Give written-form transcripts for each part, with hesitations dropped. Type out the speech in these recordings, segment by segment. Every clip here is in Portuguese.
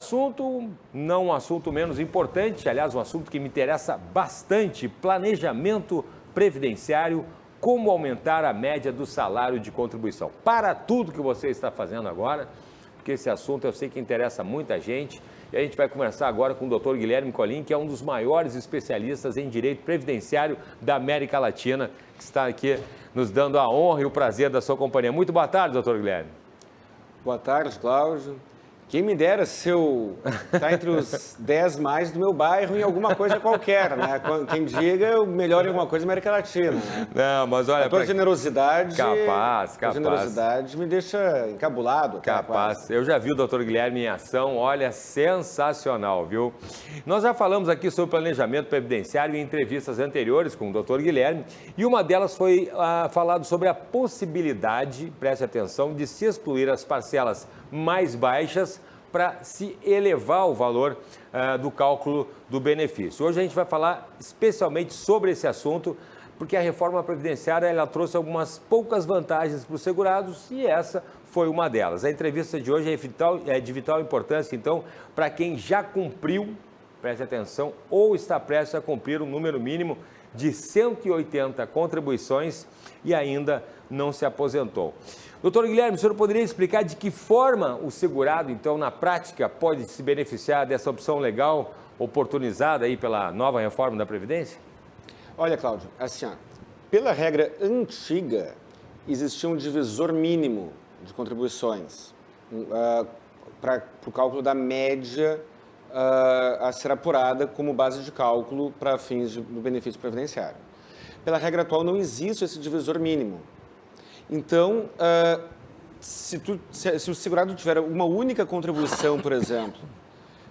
Assunto, não um assunto menos importante, aliás, um assunto que me interessa bastante, planejamento previdenciário, como aumentar a média do salário de contribuição. Para tudo que você está fazendo agora, porque esse assunto eu sei que interessa muita gente, e a gente vai conversar agora com o Dr. Guilherme Colin, que é um dos maiores especialistas em direito previdenciário da América Latina, que está aqui nos dando a honra e o prazer da sua companhia. Muito boa tarde, doutor Guilherme. Boa tarde, Cláudio. Quem me dera se eu estar entre os 10 mais do meu bairro em alguma coisa qualquer, né? Quem diga o melhor em alguma coisa é América Latina, né? Não, mas olha... A tua generosidade... Capaz. A generosidade me deixa encabulado. Capaz. Quase. Eu já vi o Dr. Guilherme em ação, olha, sensacional, viu? Nós já falamos aqui sobre planejamento previdenciário em entrevistas anteriores com o Dr. Guilherme, e uma delas foi falado sobre a possibilidade, preste atenção, de se excluir as parcelas mais baixas para se elevar o valor do cálculo do benefício. Hoje a gente vai falar especialmente sobre esse assunto, porque a reforma previdenciária ela trouxe algumas poucas vantagens para os segurados e essa foi uma delas. A entrevista de hoje é de vital importância, então, para quem já cumpriu, preste atenção, ou está prestes a cumprir um número mínimo de 180 contribuições e ainda não se aposentou. Doutor Guilherme, o senhor poderia explicar de que forma o segurado, então, na prática, pode se beneficiar dessa opção legal oportunizada aí pela nova reforma da Previdência? Olha, Cláudio, assim, pela regra antiga, existia um divisor mínimo de contribuições para o cálculo da média a ser apurada como base de cálculo para fins do benefício previdenciário. Pela regra atual, não existe esse divisor mínimo. Então, se o segurado tiver uma única contribuição, por exemplo,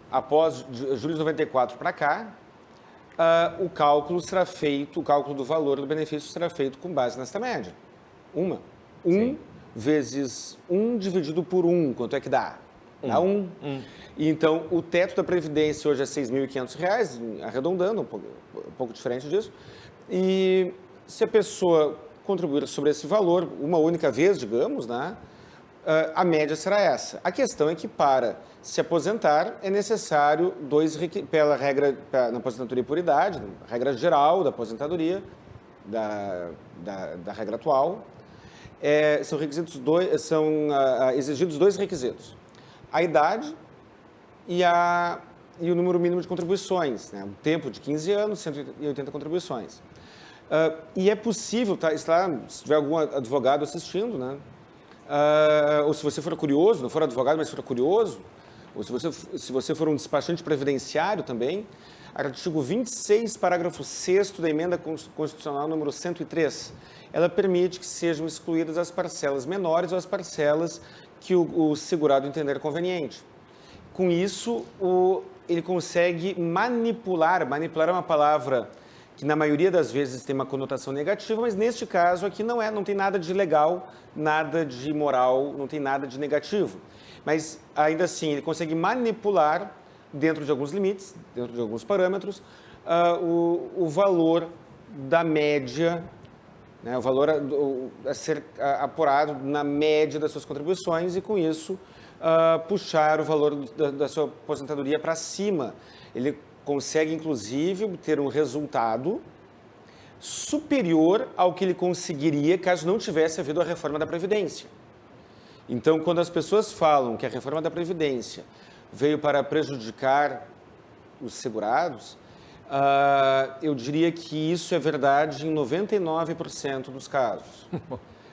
após julho de 94 para cá, o cálculo do valor do benefício será feito com base nesta média. 1 vezes 1 dividido por 1, quanto é que dá? Dá 1. Então, o teto da Previdência hoje é R$ 6.500, arredondando, um pouco diferente disso. E se a pessoa contribuir sobre esse valor uma única vez, digamos, né, a média será essa. A questão é que para se aposentar é necessário pela regra na aposentadoria por idade, regra geral da aposentadoria, da regra atual, são exigidos dois requisitos: a idade e o número mínimo de contribuições, né, um tempo de 15 anos, 180 contribuições. E é possível, se tiver algum advogado assistindo, né? Ou se você for curioso, não for advogado, mas for curioso, ou se você for um despachante previdenciário também, artigo 26, parágrafo 6º da emenda constitucional número 103, ela permite que sejam excluídas as parcelas menores ou as parcelas que o segurado entender conveniente. Com isso, ele consegue manipular é uma palavra que na maioria das vezes tem uma conotação negativa, mas neste caso aqui não tem nada de legal, nada de moral, não tem nada de negativo. Mas ainda assim, ele consegue manipular, dentro de alguns limites, dentro de alguns parâmetros, o valor da média, né, o valor a ser apurado na média das suas contribuições e com isso puxar o valor da sua aposentadoria para cima. Ele consegue, inclusive, obter um resultado superior ao que ele conseguiria caso não tivesse havido a reforma da Previdência. Então, quando as pessoas falam que a reforma da Previdência veio para prejudicar os segurados, eu diria que isso é verdade em 99% dos casos.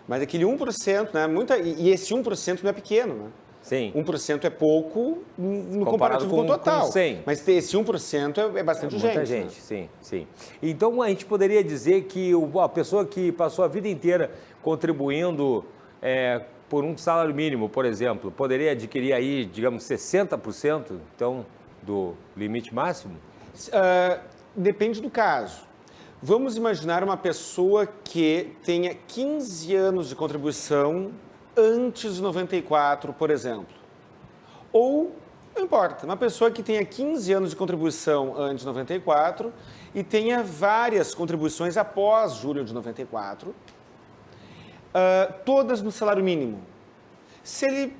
Mas aquele 1%, né, e esse 1% não é pequeno, né? Sim. 1% é pouco no comparativo com o total. Com 100. Mas esse 1% é bastante gente. Muita gente, né? Sim. Então, a gente poderia dizer que a pessoa que passou a vida inteira contribuindo por um salário mínimo, por exemplo, poderia adquirir aí, digamos, 60%, então, do limite máximo? Depende do caso. Vamos imaginar uma pessoa que tenha 15 anos de contribuição antes de 94, por exemplo. Ou, não importa, uma pessoa que tenha 15 anos de contribuição antes de 94 e tenha várias contribuições após julho de 94, todas no salário mínimo. Se ele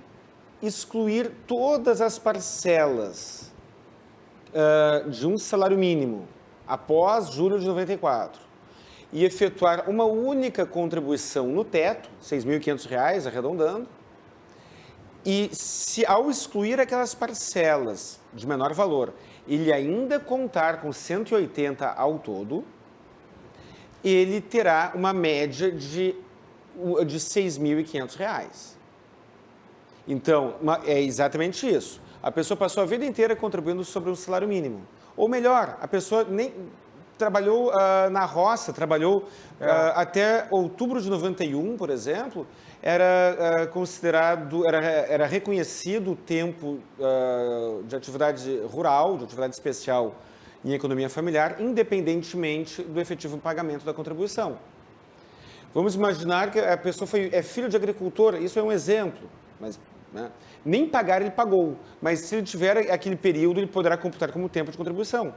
excluir todas as parcelas de um salário mínimo após julho de 94 e efetuar uma única contribuição no teto, R$ 6.500, arredondando, e se ao excluir aquelas parcelas de menor valor, ele ainda contar com 180 ao todo, ele terá uma média de R$ 6.500. Então, é exatamente isso. A pessoa passou a vida inteira contribuindo sobre o salário mínimo. Ou melhor, a pessoa nem trabalhou na roça, trabalhou até outubro de 91, por exemplo, era considerado, era reconhecido o tempo de atividade rural, de atividade especial em economia familiar, independentemente do efetivo pagamento da contribuição. Vamos imaginar que a pessoa é filho de agricultor, isso é um exemplo, mas nem pagar ele pagou, mas se ele tiver aquele período, ele poderá computar como tempo de contribuição,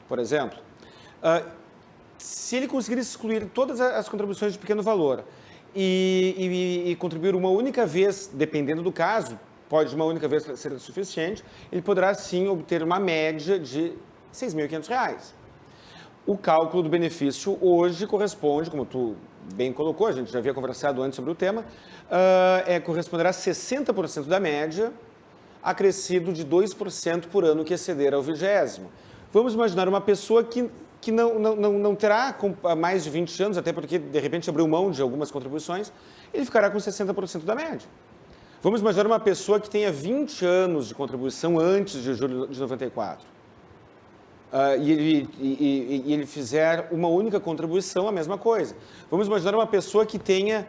por exemplo. Se ele conseguir excluir todas as contribuições de pequeno valor e contribuir uma única vez, dependendo do caso, pode uma única vez ser suficiente, ele poderá sim obter uma média de R$ 6.500. O cálculo do benefício hoje corresponde, como tu bem colocou, a gente já havia conversado antes sobre o tema, corresponderá a 60% da média, acrescido de 2% por ano que exceder ao 20º. Vamos imaginar uma pessoa que não terá mais de 20 anos, até porque, de repente, abriu mão de algumas contribuições, ele ficará com 60% da média. Vamos imaginar uma pessoa que tenha 20 anos de contribuição antes de julho de 94. E ele fizer uma única contribuição, a mesma coisa. Vamos imaginar uma pessoa que tenha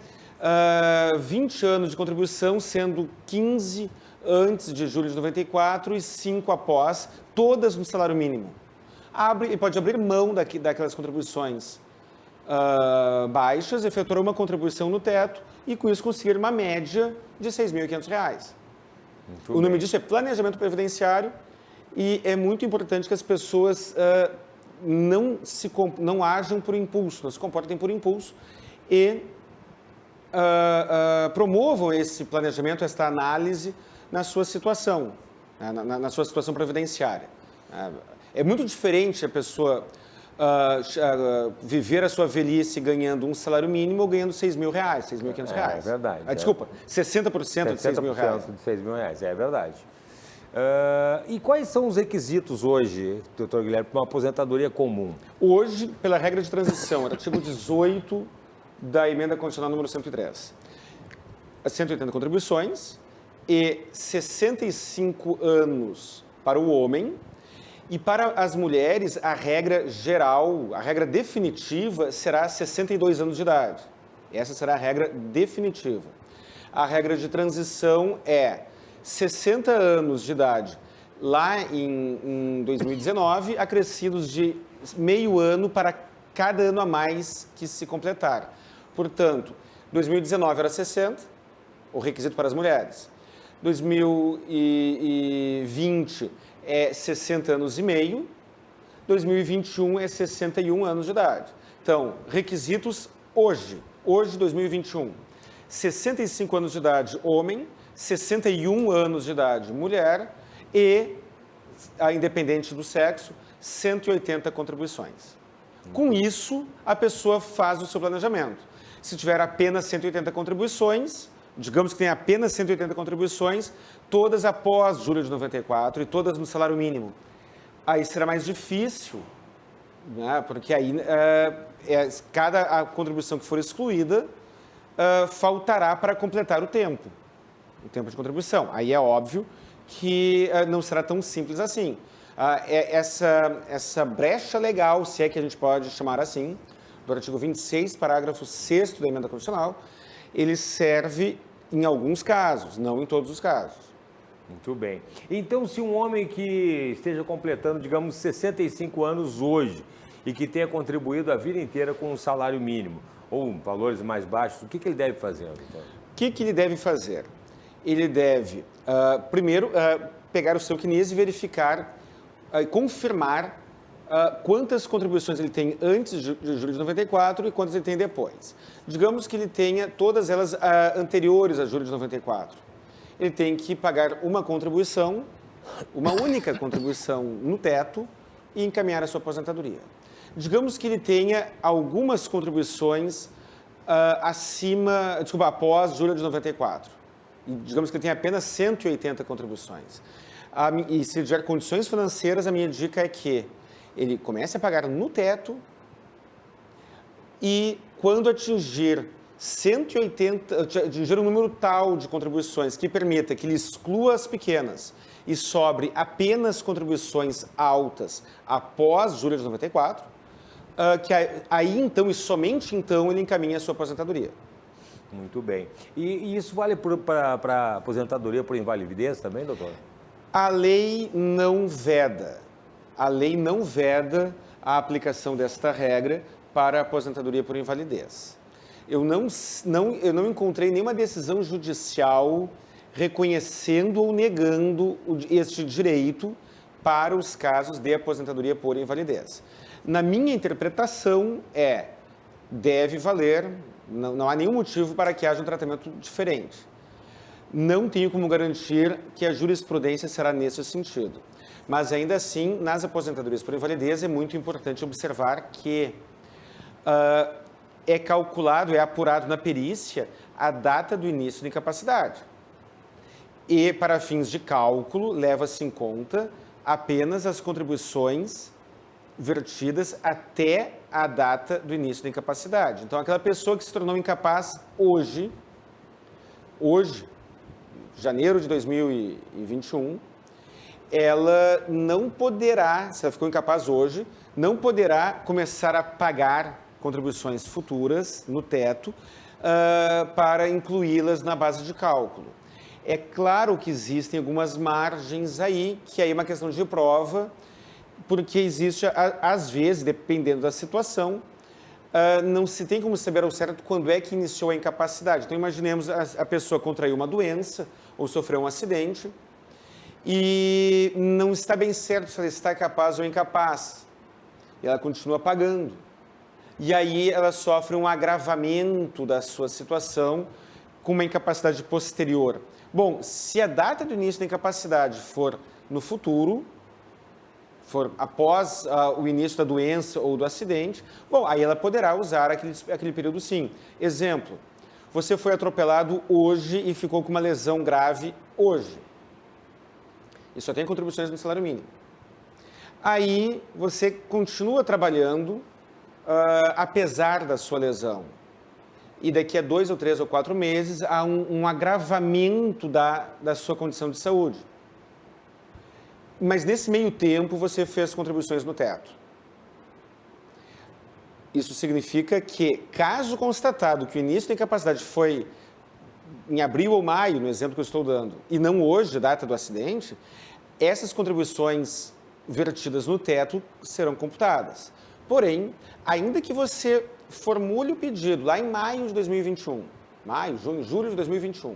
20 anos de contribuição, sendo 15 antes de julho de 94 e 5 após, todas no salário mínimo. Ele pode abrir mão daquelas contribuições baixas, efetuar uma contribuição no teto e, com isso, conseguir uma média de R$ 6.500. O nome disso é planejamento previdenciário e é muito importante que as pessoas não ajam por impulso, não se comportem por impulso e promovam esse planejamento, esta análise na sua situação, na sua situação previdenciária. É muito diferente a pessoa viver a sua velhice ganhando um salário mínimo ou ganhando R$ 6.000, R$ 6.500. É verdade. Desculpa, 60% de R$ 6.000. 60% de R$ 6.000, é verdade. E quais são os requisitos hoje, doutor Guilherme, para uma aposentadoria comum? Hoje, pela regra de transição, artigo 18 da emenda constitucional número 103, 180 contribuições e 65 anos para o homem. E para as mulheres, a regra geral, a regra definitiva será 62 anos de idade. Essa será a regra definitiva. A regra de transição é 60 anos de idade lá em 2019, acrescidos de meio ano para cada ano a mais que se completar. Portanto, 2019 era 60, o requisito para as mulheres. 2020 é 60 anos e meio, 2021 é 61 anos de idade. Então, requisitos hoje, 2021, 65 anos de idade homem, 61 anos de idade mulher e, independente do sexo, 180 contribuições. Com isso, a pessoa faz o seu planejamento. Se tiver apenas 180 contribuições, digamos que tem apenas 180 contribuições, todas após julho de 94 e todas no salário mínimo. Aí será mais difícil, né? Porque aí cada contribuição que for excluída faltará para completar o tempo de contribuição. Aí é óbvio que não será tão simples assim. Essa brecha legal, se é que a gente pode chamar assim, do artigo 26, parágrafo 6º da emenda constitucional, ele serve em alguns casos, não em todos os casos. Muito bem. Então, se um homem que esteja completando, digamos, 65 anos hoje e que tenha contribuído a vida inteira com um salário mínimo ou valores mais baixos, o que ele deve fazer, doutor? O que ele deve fazer? Ele deve, primeiro, pegar o seu CNIS e verificar, confirmar quantas contribuições ele tem antes de julho de 94 e quantas ele tem depois. Digamos que ele tenha todas elas anteriores a julho de 94. ele tem que pagar uma contribuição, uma única contribuição no teto e encaminhar a sua aposentadoria. Digamos que ele tenha algumas contribuições após julho de 94. E digamos que ele tenha apenas 180 contribuições. E se ele tiver condições financeiras, a minha dica é que ele comece a pagar no teto e quando atingir 180, atingir um número tal de contribuições que permita que ele exclua as pequenas e sobre apenas contribuições altas após julho de 94, que aí então e somente então ele encaminha a sua aposentadoria. Muito bem. E isso vale para aposentadoria por invalidez também, doutor? A lei não veda. A lei não veda a aplicação desta regra para a aposentadoria por invalidez. Eu não encontrei nenhuma decisão judicial reconhecendo ou negando este direito para os casos de aposentadoria por invalidez. Na minha interpretação, deve valer, não há nenhum motivo para que haja um tratamento diferente. Não tenho como garantir que a jurisprudência será nesse sentido. Mas, ainda assim, nas aposentadorias por invalidez, é muito importante observar que é calculado, é apurado na perícia a data do início da incapacidade. E, para fins de cálculo, leva-se em conta apenas as contribuições vertidas até a data do início da incapacidade. Então, aquela pessoa que se tornou incapaz hoje, janeiro de 2021, ela não poderá, se ela ficou incapaz hoje, não poderá começar a pagar contribuições futuras no teto para incluí-las na base de cálculo. É claro que existem algumas margens aí, que aí é uma questão de prova, porque existe, às vezes, dependendo da situação, não se tem como saber ao certo quando é que iniciou a incapacidade. Então, imaginemos a pessoa contraiu uma doença ou sofreu um acidente e não está bem certo se ela está capaz ou incapaz. E ela continua pagando. E aí ela sofre um agravamento da sua situação com uma incapacidade posterior. Bom, se a data do início da incapacidade for no futuro, for após o início da doença ou do acidente, bom, aí ela poderá usar aquele período sim. Exemplo, você foi atropelado hoje e ficou com uma lesão grave hoje. E só tem contribuições no salário mínimo. Aí você continua trabalhando apesar da sua lesão. E daqui a 2 ou 3 ou 4 meses há um agravamento da sua condição de saúde. Mas nesse meio tempo você fez contribuições no teto. Isso significa que, caso constatado que o início da incapacidade foi em abril ou maio, no exemplo que eu estou dando, e não hoje, a data do acidente, essas contribuições vertidas no teto serão computadas. Porém, ainda que você formule o pedido lá em maio de 2021, maio, junho, julho de 2021,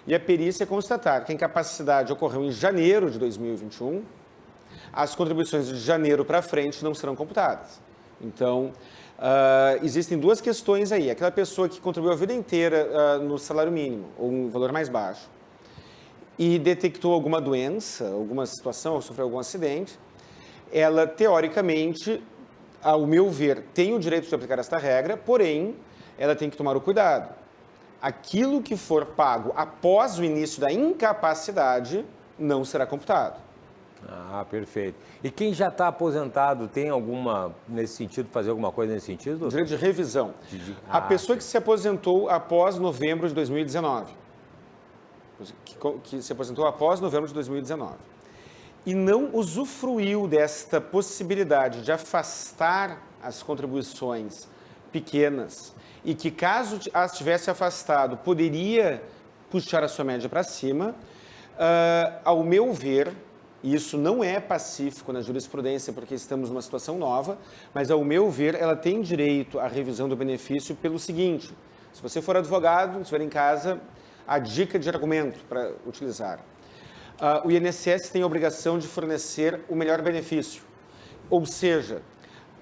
e a perícia constatar que a incapacidade ocorreu em janeiro de 2021, as contribuições de janeiro para frente não serão computadas. Então, existem duas questões aí. Aquela pessoa que contribuiu a vida inteira no salário mínimo, ou um valor mais baixo, e detectou alguma doença, alguma situação, ou sofreu algum acidente, ela, teoricamente, ao meu ver, tem o direito de aplicar esta regra, porém, ela tem que tomar o cuidado. Aquilo que for pago após o início da incapacidade não será computado. Ah, perfeito. E quem já está aposentado tem alguma, nesse sentido, fazer alguma coisa nesse sentido? Doutor? Direito de revisão. A pessoa que se aposentou após novembro de 2019, que se aposentou após novembro de 2019, e não usufruiu desta possibilidade de afastar as contribuições pequenas e que, caso as tivesse afastado, poderia puxar a sua média para cima, ao meu ver, isso não é pacífico na jurisprudência porque estamos numa situação nova, mas, ao meu ver, ela tem direito à revisão do benefício pelo seguinte: se você for advogado, estiver em casa, a dica de argumento para utilizar. O INSS tem a obrigação de fornecer o melhor benefício, ou seja,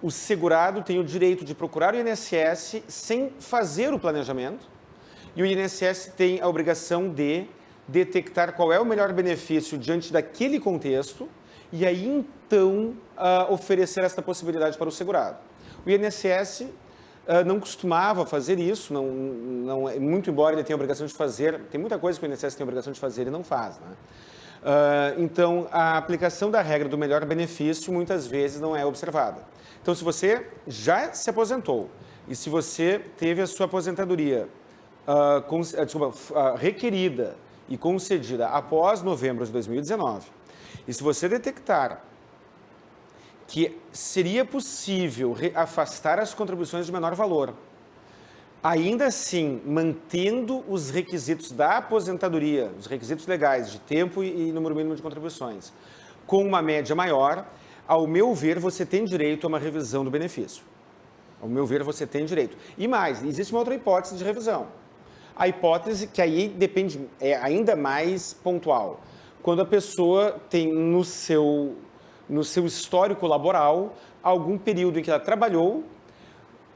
o segurado tem o direito de procurar o INSS sem fazer o planejamento e o INSS tem a obrigação de detectar qual é o melhor benefício diante daquele contexto e aí, então, oferecer essa possibilidade para o segurado. O INSS não costumava fazer isso, muito embora ele tenha a obrigação de fazer, tem muita coisa que o INSS tem a obrigação de fazer e não faz, né? Então, a aplicação da regra do melhor benefício muitas vezes não é observada. Então, se você já se aposentou e se você teve a sua aposentadoria requerida e concedida após novembro de 2019, e se você detectar que seria possível afastar as contribuições de menor valor, ainda assim mantendo os requisitos da aposentadoria, os requisitos legais de tempo e número mínimo de contribuições, com uma média maior, ao meu ver, você tem direito a uma revisão do benefício. Ao meu ver, você tem direito. E mais, existe uma outra hipótese de revisão. A hipótese que aí depende, é ainda mais pontual. Quando a pessoa tem no seu histórico laboral algum período em que ela trabalhou,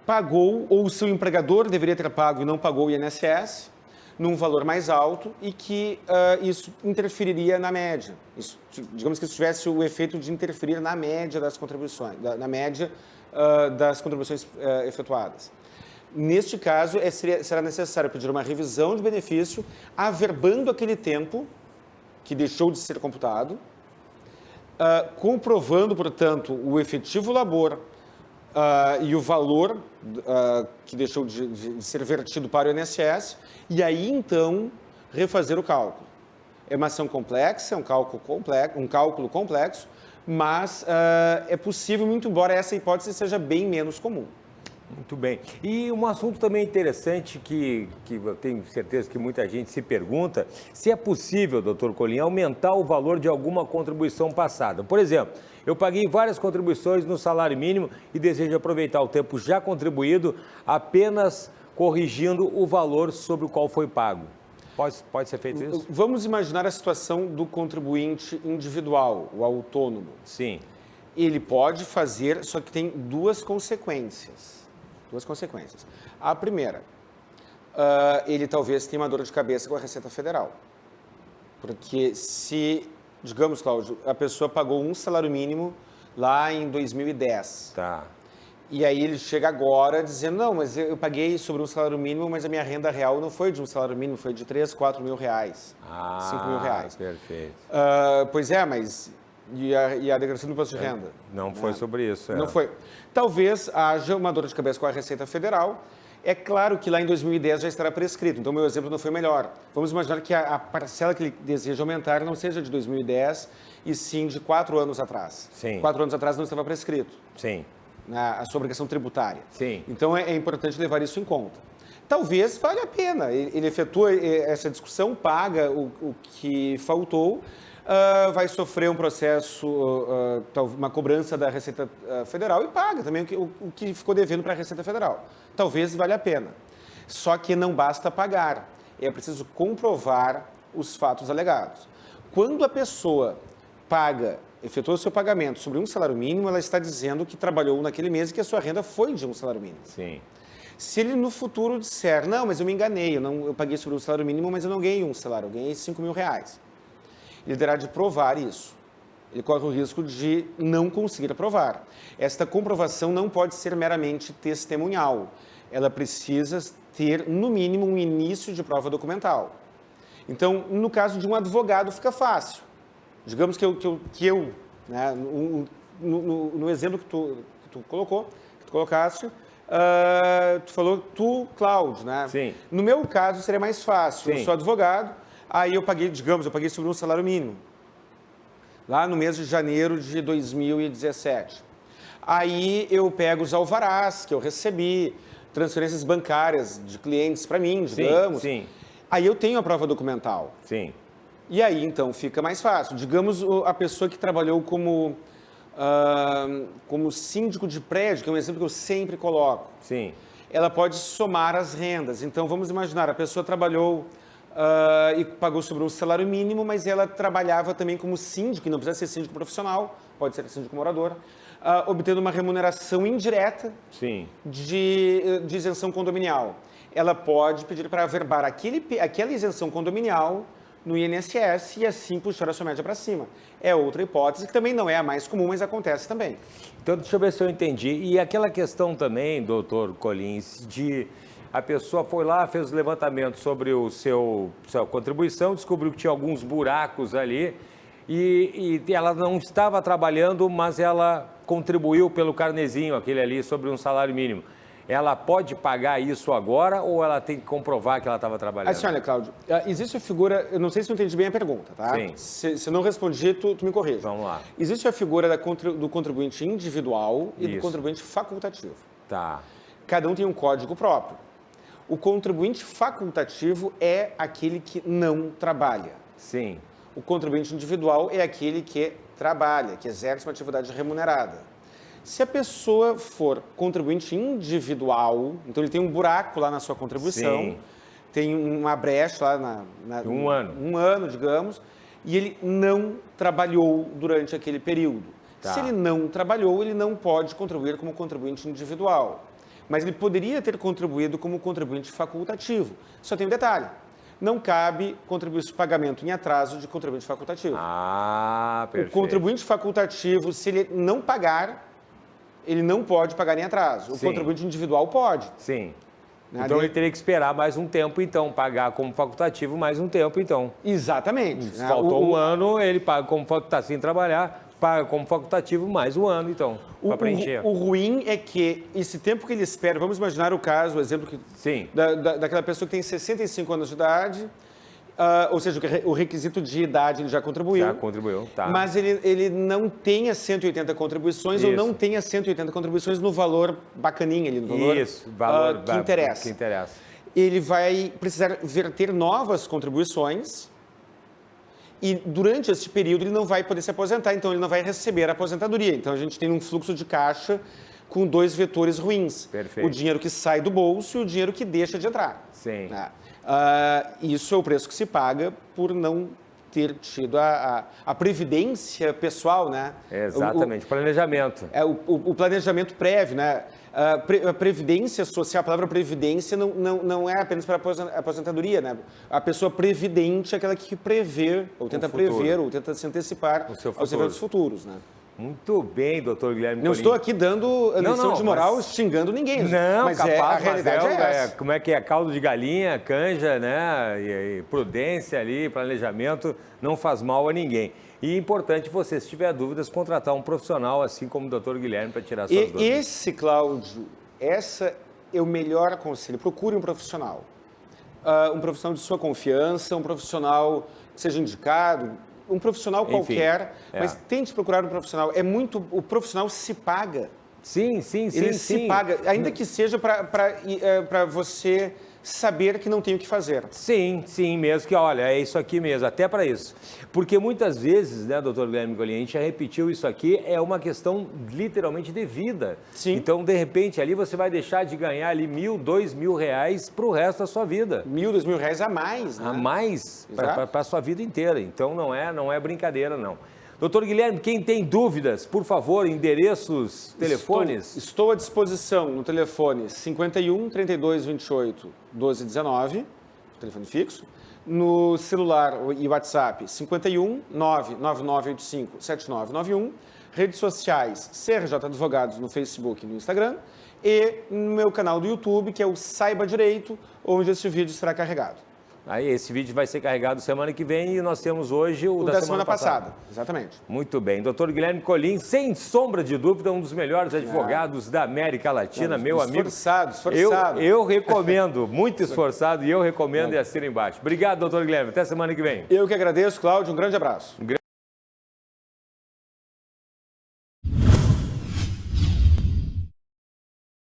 pagou, ou o seu empregador deveria ter pago e não pagou o INSS, num valor mais alto, e que isso interferiria na média. Isso, digamos que isso tivesse o efeito de interferir na média das contribuições, das contribuições efetuadas. Neste caso, será necessário pedir uma revisão de benefício, averbando aquele tempo que deixou de ser computado, comprovando, portanto, o efetivo labor e o valor que deixou de ser vertido para o INSS, e aí, então, refazer o cálculo. É uma ação complexa, é um cálculo complexo, mas é possível, muito embora essa hipótese seja bem menos comum. Muito bem. E um assunto também interessante que eu tenho certeza que muita gente se pergunta, se é possível, doutor Colim, aumentar o valor de alguma contribuição passada. Por exemplo, eu paguei várias contribuições no salário mínimo e desejo aproveitar o tempo já contribuído apenas corrigindo o valor sobre o qual foi pago. Pode ser feito isso? Vamos imaginar a situação do contribuinte individual, o autônomo. Sim. Ele pode fazer, só que tem duas consequências. A primeira, ele talvez tenha uma dor de cabeça com a Receita Federal. Porque se, digamos, Cláudio, a pessoa pagou um salário mínimo lá em 2010. Tá. E aí ele chega agora dizendo, não, mas eu paguei sobre um salário mínimo, mas a minha renda real não foi de um salário mínimo, foi de 3, 4 mil reais, 5 mil reais. Perfeito. Pois é, mas... E a declaração do imposto de renda? Não foi sobre isso. Não foi. Talvez haja uma dor de cabeça com a Receita Federal. É claro que lá em 2010 já estará prescrito, então meu exemplo não foi melhor. Vamos imaginar que a parcela que ele deseja aumentar não seja de 2010, e sim de 4 anos atrás. Sim. 4 anos atrás não estava prescrito. Sim. A sua obrigação tributária. Sim. Então é importante levar isso em conta. Talvez valha a pena. Ele efetua essa discussão, paga o que faltou, vai sofrer um processo, uma cobrança da Receita Federal e paga também o que ficou devendo para a Receita Federal. Talvez valha a pena. Só que não basta pagar, é preciso comprovar os fatos alegados. Quando a pessoa efetua o seu pagamento sobre um salário mínimo, ela está dizendo que trabalhou naquele mês e que a sua renda foi de um salário mínimo. Sim. Se ele no futuro disser, não, mas eu me enganei, eu paguei sobre um salário mínimo, mas eu não ganhei um salário, eu ganhei 5 mil reais. Ele terá de provar isso. Ele corre o risco de não conseguir provar. Esta comprovação não pode ser meramente testemunhal. Ela precisa ter, no mínimo, um início de prova documental. Então, no caso de um advogado, fica fácil. Digamos que eu né, no exemplo que tu colocaste, tu falou tu, Cláudio, né? Sim. No meu caso, seria mais fácil. Sim. Eu sou advogado, aí eu paguei sobre um salário mínimo, lá no mês de janeiro de 2017. Aí eu pego os alvarás que eu recebi, transferências bancárias de clientes para mim, digamos. Sim. Aí eu tenho a prova documental. Sim. E aí, então, fica mais fácil. Digamos, a pessoa que trabalhou como síndico de prédio, que é um exemplo que eu sempre coloco. Sim. Ela pode somar as rendas. Então, vamos imaginar, a pessoa trabalhou e pagou sobre um salário mínimo, mas ela trabalhava também como síndico, e não precisa ser síndico profissional, pode ser síndico morador, obtendo uma remuneração indireta. Sim. De isenção condominial. Ela pode pedir para averbar aquela isenção condominial no INSS e assim puxar a sua média para cima. É outra hipótese que também não é a mais comum, mas acontece também. Então, deixa eu ver se eu entendi. E aquela questão também, doutor Collins, de a pessoa foi lá, fez o levantamento sobre sua contribuição, descobriu que tinha alguns buracos ali e ela não estava trabalhando, mas ela contribuiu pelo carnezinho, aquele ali, sobre um salário mínimo. Ela pode pagar isso agora ou ela tem que comprovar que ela estava trabalhando? Assim, olha, Cláudio, existe a figura, eu não sei se eu entendi bem a pergunta, tá? Sim. Se não respondi, tu me corrija. Vamos lá. Existe a figura do contribuinte individual e do contribuinte facultativo. Tá. Cada um tem um código próprio. O contribuinte facultativo é aquele que não trabalha. Sim. O contribuinte individual é aquele que trabalha, que exerce uma atividade remunerada. Se a pessoa for contribuinte individual, então ele tem um buraco lá na sua contribuição, Sim. tem uma brecha lá Um ano. Um ano, digamos, e ele não trabalhou durante aquele período. Tá. Se ele não trabalhou, ele não pode contribuir como contribuinte individual. Mas ele poderia ter contribuído como contribuinte facultativo. Só tem um detalhe. Não cabe pagamento em atraso de contribuinte facultativo. Ah, perfeito. O contribuinte facultativo, se ele não pagar, ele não pode pagar em atraso. O contribuinte individual pode. Sim. Então ele teria que esperar mais um tempo, então, pagar como facultativo mais um tempo, então. Exatamente. Se faltou um ano, ele paga como facultativo, sem trabalhar, paga como facultativo mais um ano, então, para preencher. O ruim é que esse tempo que ele espera, vamos imaginar o caso, o exemplo daquela pessoa que tem 65 anos de idade, ou seja, o requisito de idade ele já contribuiu. Já contribuiu, tá. Mas ele não tem as 180 contribuições ou não tem as 180 contribuições no valor bacaninha ali, no valor que interessa. Que interessa. Ele vai precisar verter novas contribuições e durante esse período ele não vai poder se aposentar, então ele não vai receber a aposentadoria. Então a gente tem um fluxo de caixa com dois vetores ruins. Perfeito. O dinheiro que sai do bolso e o dinheiro que deixa de entrar. Sim. Isso é o preço que se paga por não ter tido a previdência pessoal, né? Exatamente, planejamento. O planejamento prévio, né? A previdência social, a palavra previdência não é apenas para aposentadoria, né? A pessoa previdente é aquela que prevê, ou tenta prever, ou tenta se antecipar aos eventos futuros, né? Muito bem, doutor Guilherme Não Collins. estou aqui dando lição de moral, xingando ninguém. Não, mas capaz, a realidade é essa. Como é que é? Caldo de galinha, canja, né? E prudência ali, planejamento, não faz mal a ninguém. E é importante você, se tiver dúvidas, contratar um profissional, assim como o doutor Guilherme, para tirar suas dúvidas. Esse, Cláudio, essa é o melhor conselho. Procure um profissional. Um profissional de sua confiança, um profissional que seja indicado, um profissional qualquer, mas tente procurar um profissional. O profissional se paga. Sim. Ele se paga, ainda que seja para você saber que não tem o que fazer. Sim, mesmo que, olha, é isso aqui mesmo, até para isso. Porque muitas vezes, né, doutor Guilherme Collins, a gente já repetiu isso aqui, é uma questão literalmente de vida. Sim. Então, de repente, ali você vai deixar de ganhar ali R$1.000, R$2.000 para o resto da sua vida. R$1.000, R$2.000 a mais, né? A mais para a sua vida inteira. Então, não é brincadeira, não. Doutor Guilherme, quem tem dúvidas, por favor, endereços, telefones? Estou à disposição no telefone 51 32 28 12 19, telefone fixo. No celular e WhatsApp 51 99985 7991. Redes sociais CRJ Advogados no Facebook e no Instagram. E no meu canal do YouTube, que é o Saiba Direito, onde esse vídeo será carregado. Aí esse vídeo vai ser carregado semana que vem e nós temos hoje o da semana passada. Exatamente. Muito bem. Doutor Guilherme Collins, sem sombra de dúvida, um dos melhores advogados da América Latina, meu amigo. Esforçado. Eu recomendo, muito esforçado, e eu recomendo e assino embaixo. Obrigado, doutor Guilherme. Até semana que vem. Eu que agradeço, Cláudio. Um grande abraço.